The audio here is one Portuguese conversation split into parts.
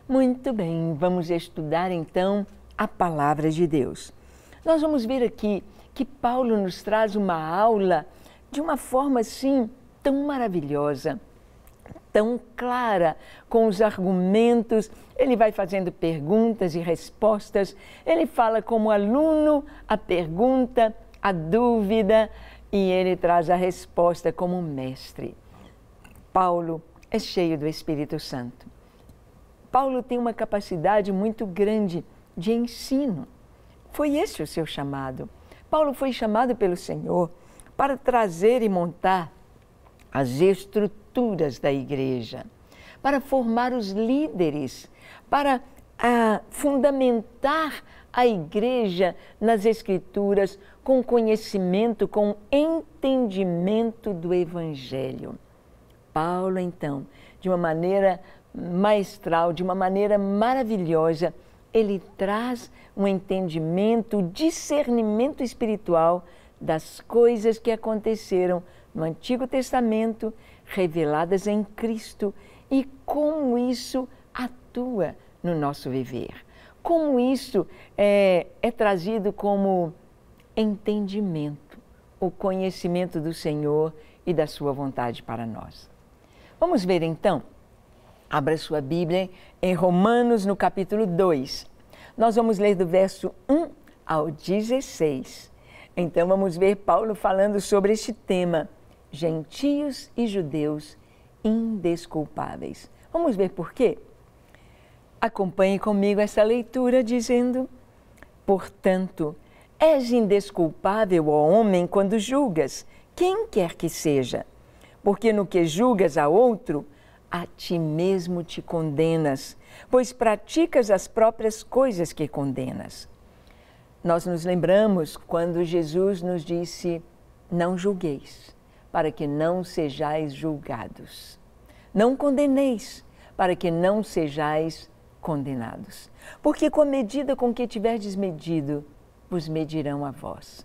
Muito bem, vamos estudar então a Palavra de Deus. Nós vamos ver aqui que Paulo nos traz uma aula de uma forma assim tão maravilhosa, tão clara, com os argumentos. Ele vai fazendo perguntas e respostas, ele fala como aluno a pergunta, a dúvida, e ele traz a resposta como mestre. Paulo é cheio do Espírito Santo. Paulo tem uma capacidade muito grande de ensino. Foi esse o seu chamado. Paulo foi chamado pelo Senhor para trazer e montar as estruturas da igreja, para formar os líderes, para fundamentar a igreja nas Escrituras com conhecimento, com entendimento do Evangelho. Paulo, então, de uma maneira maestral, de uma maneira maravilhosa, ele traz um entendimento, discernimento espiritual das coisas que aconteceram no Antigo Testamento, reveladas em Cristo, e como isso atua no nosso viver. Como isso é trazido como entendimento, o conhecimento do Senhor e da sua vontade para nós. Vamos ver então, abra sua Bíblia em Romanos no capítulo 2. Nós vamos ler do verso 1 ao 16. Então vamos ver Paulo falando sobre este tema, gentios e judeus indesculpáveis. Vamos ver por quê? Acompanhe comigo essa leitura dizendo: portanto, és indesculpável, ó homem, quando julgas, quem quer que seja, porque no que julgas a outro, a ti mesmo te condenas, pois praticas as próprias coisas que condenas. Nós nos lembramos quando Jesus nos disse: não julgueis, para que não sejais julgados. Não condeneis, para que não sejais condenados. Porque com a medida com que tiverdes medido, vos medirão a vós.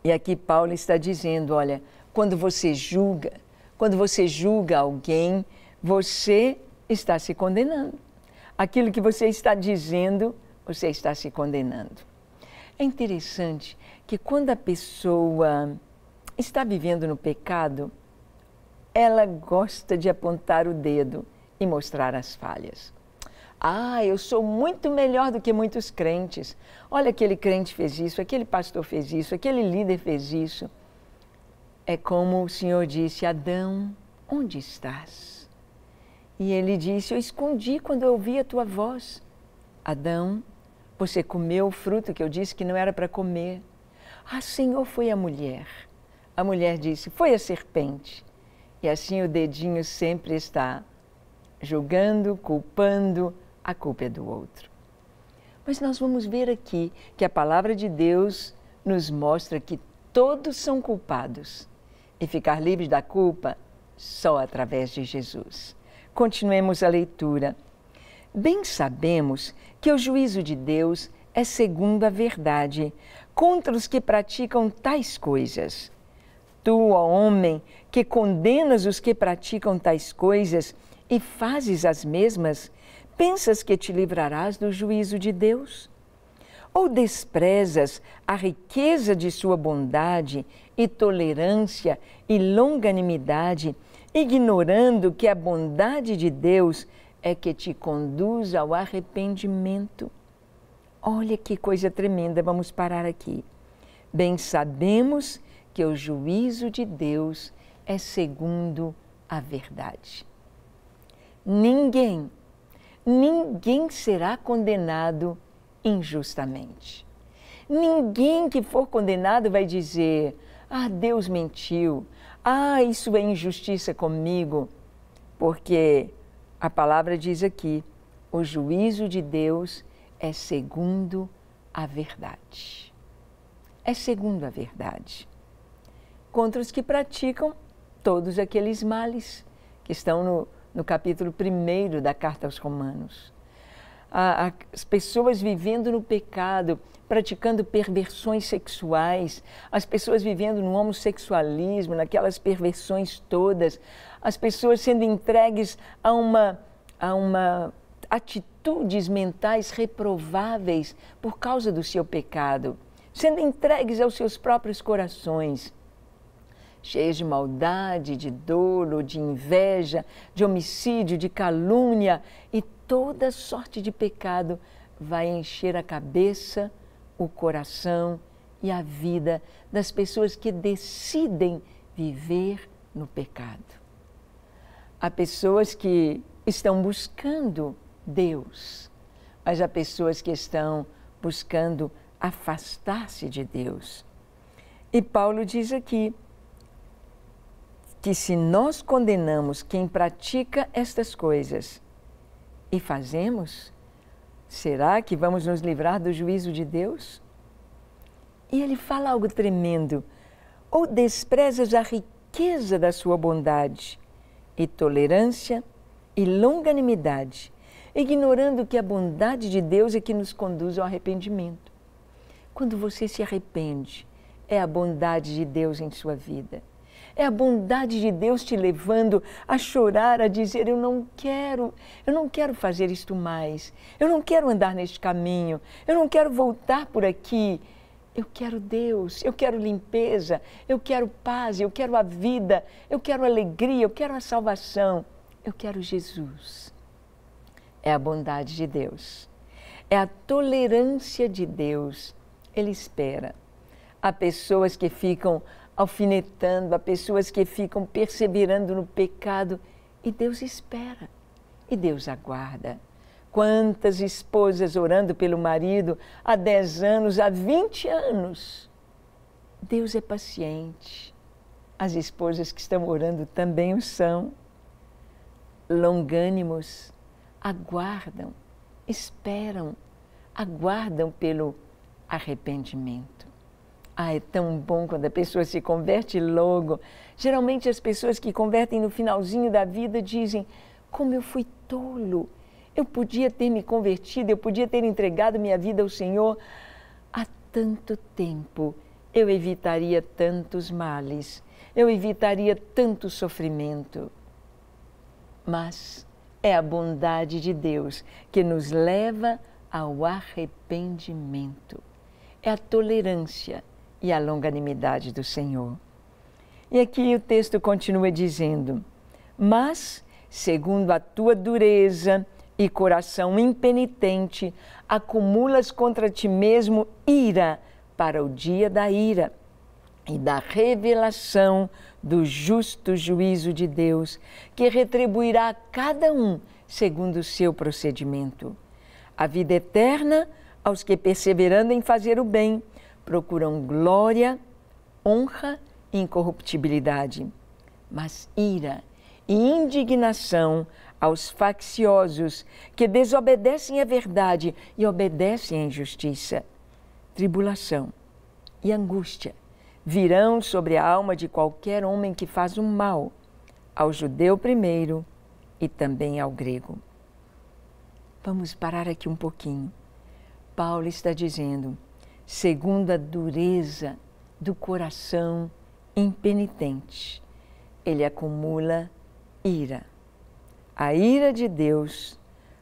E aqui Paulo está dizendo, olha, quando você julga alguém, você está se condenando. Aquilo que você está dizendo, você está se condenando. É interessante que quando a pessoa está vivendo no pecado, ela gosta de apontar o dedo e mostrar as falhas. Ah, eu sou muito melhor do que muitos crentes. Olha, aquele crente fez isso, aquele pastor fez isso, aquele líder fez isso. É como o Senhor disse: Adão, onde estás? E ele disse: eu escondi quando eu ouvi a tua voz. Adão, você comeu o fruto que eu disse que não era para comer. Ah, Senhor, foi a mulher. A mulher disse: foi a serpente. E assim o dedinho sempre está julgando, culpando, a culpa é do outro. Mas nós vamos ver aqui que a palavra de Deus nos mostra que todos são culpados e ficar livres da culpa só através de Jesus. Continuemos a leitura. Bem sabemos que o juízo de Deus é segundo a verdade contra os que praticam tais coisas. Tu, ó homem, que condenas os que praticam tais coisas e fazes as mesmas, pensas que te livrarás do juízo de Deus? Ou desprezas a riqueza de sua bondade e tolerância e longanimidade, ignorando que a bondade de Deus é que te conduz ao arrependimento? Olha que coisa tremenda, vamos parar aqui. Bem sabemos que o juízo de Deus é segundo a verdade. Ninguém será condenado injustamente. Ninguém que for condenado vai dizer: ah, Deus mentiu, ah, isso é injustiça comigo, porque a palavra diz aqui, o juízo de Deus é segundo a verdade. É segundo a verdade. Contra os que praticam todos aqueles males que estão no capítulo 1 da Carta aos Romanos. As pessoas vivendo no pecado, praticando perversões sexuais, as pessoas vivendo no homossexualismo, naquelas perversões todas, as pessoas sendo entregues a atitudes mentais reprováveis por causa do seu pecado, sendo entregues aos seus próprios corações, cheias de maldade, de dolo, de inveja, de homicídio, de calúnia e toda sorte de pecado vai encher a cabeça, o coração e a vida das pessoas que decidem viver no pecado. Há pessoas que estão buscando Deus, mas há pessoas que estão buscando afastar-se de Deus. E Paulo diz aqui que se nós condenamos quem pratica estas coisas e fazemos, será que vamos nos livrar do juízo de Deus? E ele fala algo tremendo. Ou desprezas a riqueza da sua bondade e tolerância e longanimidade, ignorando que a bondade de Deus é que nos conduz ao arrependimento. Quando você se arrepende, é a bondade de Deus em sua vida. É a bondade de Deus te levando a chorar, a dizer, eu não quero fazer isto mais, eu não quero andar neste caminho, eu não quero voltar por aqui. Eu quero Deus, eu quero limpeza, eu quero paz, eu quero a vida, eu quero alegria, eu quero a salvação, eu quero Jesus. É a bondade de Deus, é a tolerância de Deus. Ele espera. Há pessoas que ficam alfinetando, há pessoas que ficam perseverando no pecado e Deus espera, e Deus aguarda. Quantas esposas orando pelo marido há 10 anos, há 20 anos. Deus é paciente. As esposas que estão orando também o são. Longânimos, aguardam, esperam, aguardam pelo arrependimento. Ah, é tão bom quando a pessoa se converte logo. Geralmente as pessoas que convertem no finalzinho da vida dizem, como eu fui tolo. Eu podia ter me convertido, eu podia ter entregado minha vida ao Senhor há tanto tempo. Eu evitaria tantos males, eu evitaria tanto sofrimento. Mas é a bondade de Deus que nos leva ao arrependimento. É a tolerância e a longanimidade do Senhor. E aqui o texto continua dizendo, mas, segundo a tua dureza e coração impenitente, acumulas contra ti mesmo ira para o dia da ira e da revelação do justo juízo de Deus, que retribuirá a cada um segundo o seu procedimento. A vida eterna aos que, perseverando em fazer o bem, procuram glória, honra e incorruptibilidade, mas ira e indignação aos facciosos que desobedecem à verdade e obedecem à injustiça. Tribulação e angústia virão sobre a alma de qualquer homem que faz o mal, ao judeu primeiro e também ao grego. Vamos parar aqui um pouquinho. Paulo está dizendo, segundo a dureza do coração impenitente, ele acumula ira. A ira de Deus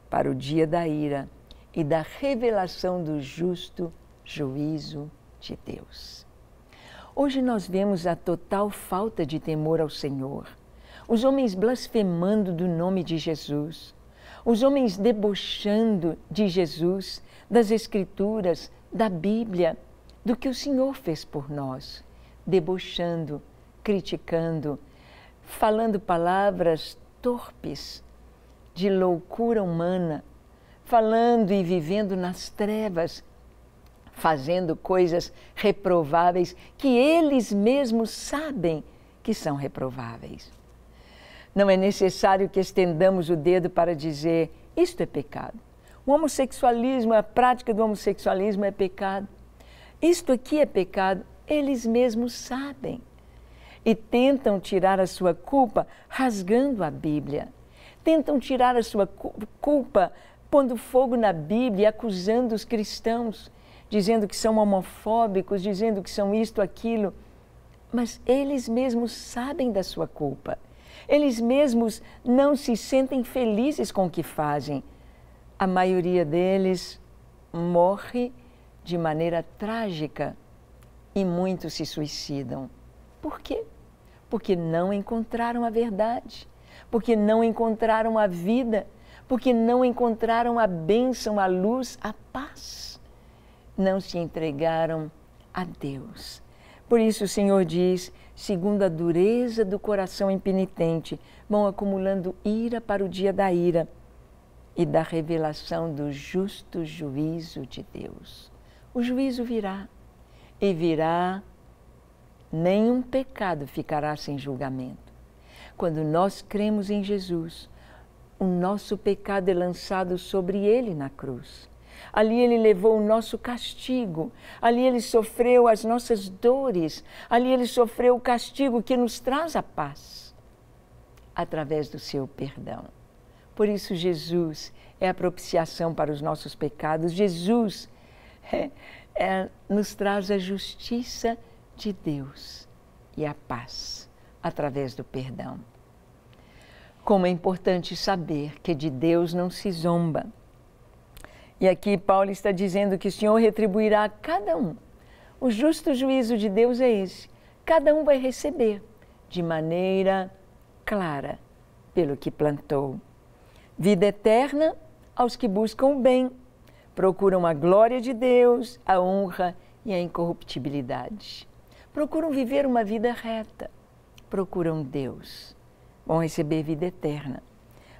para o dia da ira e da revelação do justo juízo de Deus. Hoje nós vemos a total falta de temor ao Senhor, os homens blasfemando do nome de Jesus, os homens debochando de Jesus, das Escrituras, da Bíblia, do que o Senhor fez por nós, debochando, criticando, falando palavras torpes, de loucura humana, falando e vivendo nas trevas, fazendo coisas reprováveis que eles mesmos sabem que são reprováveis. Não é necessário que estendamos o dedo para dizer, isto é pecado. O homossexualismo, a prática do homossexualismo é pecado. Isto aqui é pecado, eles mesmos sabem. E tentam tirar a sua culpa rasgando a Bíblia. Tentam tirar a sua culpa pondo fogo na Bíblia, acusando os cristãos, dizendo que são homofóbicos, dizendo que são isto, aquilo. Mas eles mesmos sabem da sua culpa. Eles mesmos não se sentem felizes com o que fazem, a maioria deles morre de maneira trágica e muitos se suicidam. Por quê? Porque não encontraram a verdade, porque não encontraram a vida, porque não encontraram a bênção, a luz, a paz. Não se entregaram a Deus. Por isso o Senhor diz, segundo a dureza do coração impenitente, vão acumulando ira para o dia da ira e da revelação do justo juízo de Deus. O juízo virá, e virá, nenhum pecado ficará sem julgamento. Quando nós cremos em Jesus, o nosso pecado é lançado sobre Ele na cruz. Ali Ele levou o nosso castigo, ali Ele sofreu as nossas dores, ali Ele sofreu o castigo que nos traz a paz, através do seu perdão. Por isso Jesus é a propiciação para os nossos pecados, Jesus nos traz a justiça de Deus e a paz através do perdão. Como é importante saber que de Deus não se zomba. E aqui Paulo está dizendo que o Senhor retribuirá a cada um. O justo juízo de Deus é esse. Cada um vai receber de maneira clara pelo que plantou. Vida eterna aos que buscam o bem, procuram a glória de Deus, a honra e a incorruptibilidade. Procuram viver uma vida reta, procuram Deus. Vão receber vida eterna.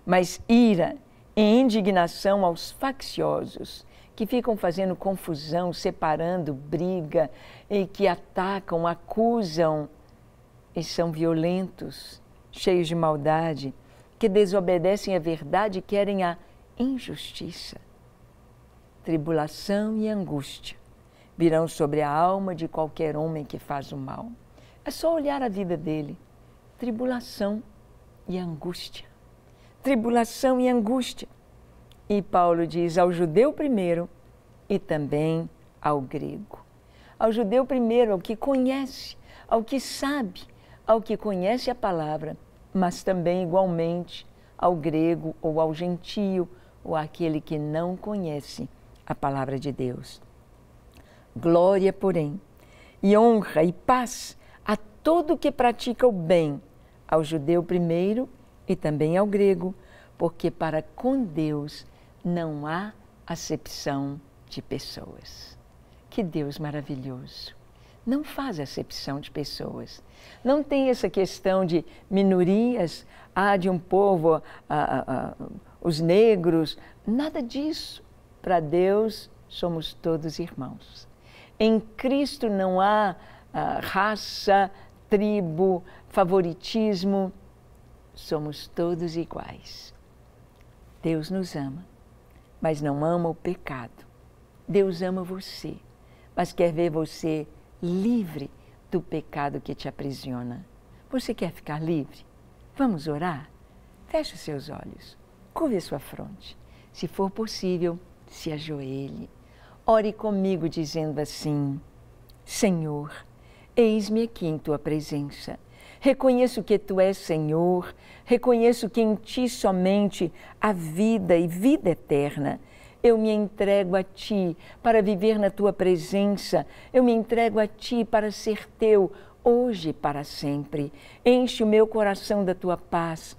Mas ira e indignação aos facciosos, que ficam fazendo confusão, separando, briga, e que atacam, acusam, e são violentos, cheios de maldade, que desobedecem à verdade e querem a injustiça. Tribulação e angústia virão sobre a alma de qualquer homem que faz o mal. É só olhar a vida dele. Tribulação e angústia. Tribulação e angústia. E Paulo diz ao judeu primeiro e também ao grego. Ao judeu primeiro, ao que conhece, ao que sabe, ao que conhece a palavra, mas também igualmente ao grego ou ao gentio ou àquele que não conhece a palavra de Deus. Glória, porém, e honra e paz a todo que pratica o bem, ao judeu primeiro e também ao grego, porque para com Deus não há acepção de pessoas. Que Deus maravilhoso! Não faz acepção de pessoas. Não tem essa questão de minorias, de um povo, os negros, nada disso. Para Deus somos todos irmãos. Em Cristo não há raça, tribo, favoritismo, somos todos iguais. Deus nos ama, mas não ama o pecado. Deus ama você, mas quer ver você livre do pecado que te aprisiona. Você quer ficar livre? Vamos orar? Feche os seus olhos, curve a sua fronte. Se for possível, se ajoelhe. Ore comigo dizendo assim: Senhor, eis-me aqui em Tua presença. Reconheço que Tu és Senhor, reconheço que em Ti somente há vida e vida eterna. Eu me entrego a Ti para viver na Tua presença. Eu me entrego a Ti para ser Teu hoje e para sempre. Enche o meu coração da Tua paz.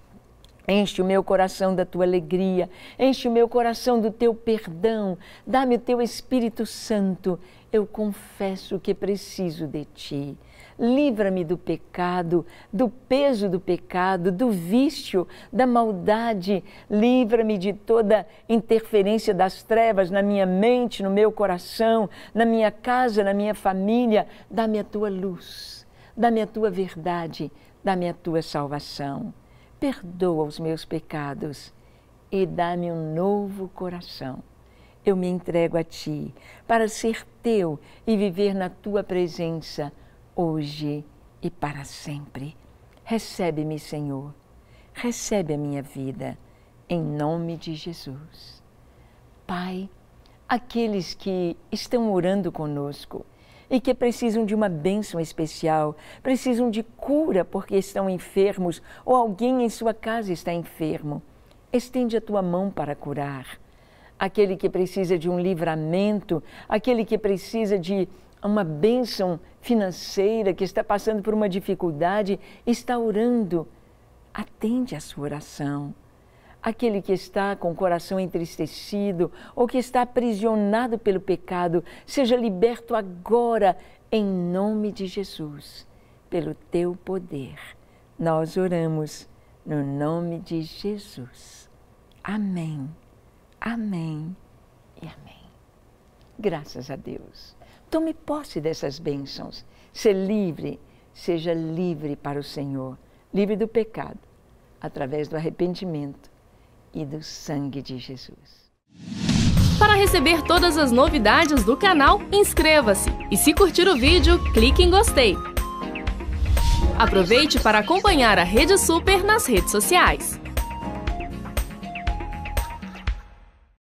Enche o meu coração da Tua alegria. Enche o meu coração do Teu perdão. Dá-me o Teu Espírito Santo. Eu confesso que preciso de Ti. Livra-me do pecado, do peso do pecado, do vício, da maldade. Livra-me de toda interferência das trevas na minha mente, no meu coração, na minha casa, na minha família. Dá-me a Tua luz, dá-me a Tua verdade, dá-me a Tua salvação. Perdoa os meus pecados e dá-me um novo coração. Eu me entrego a Ti para ser Teu e viver na Tua presença hoje e para sempre. Recebe-me, Senhor, recebe a minha vida, em nome de Jesus. Pai, aqueles que estão orando conosco e que precisam de uma bênção especial, precisam de cura porque estão enfermos ou alguém em sua casa está enfermo, estende a Tua mão para curar. aquele que precisa de um livramento, aquele que precisa de uma bênção financeira, que está passando por uma dificuldade, está orando. Atende a sua oração. Aquele que está com o coração entristecido ou que está aprisionado pelo pecado, seja liberto agora, em nome de Jesus, pelo teu poder. Nós oramos no nome de Jesus. Amém, amém e amém. Graças a Deus. Tome posse dessas bênçãos. Seja livre para o Senhor, livre do pecado, através do arrependimento e do sangue de Jesus. Para receber todas as novidades do canal, inscreva-se e se curtir o vídeo, clique em gostei. Aproveite para acompanhar a Rede Super nas redes sociais.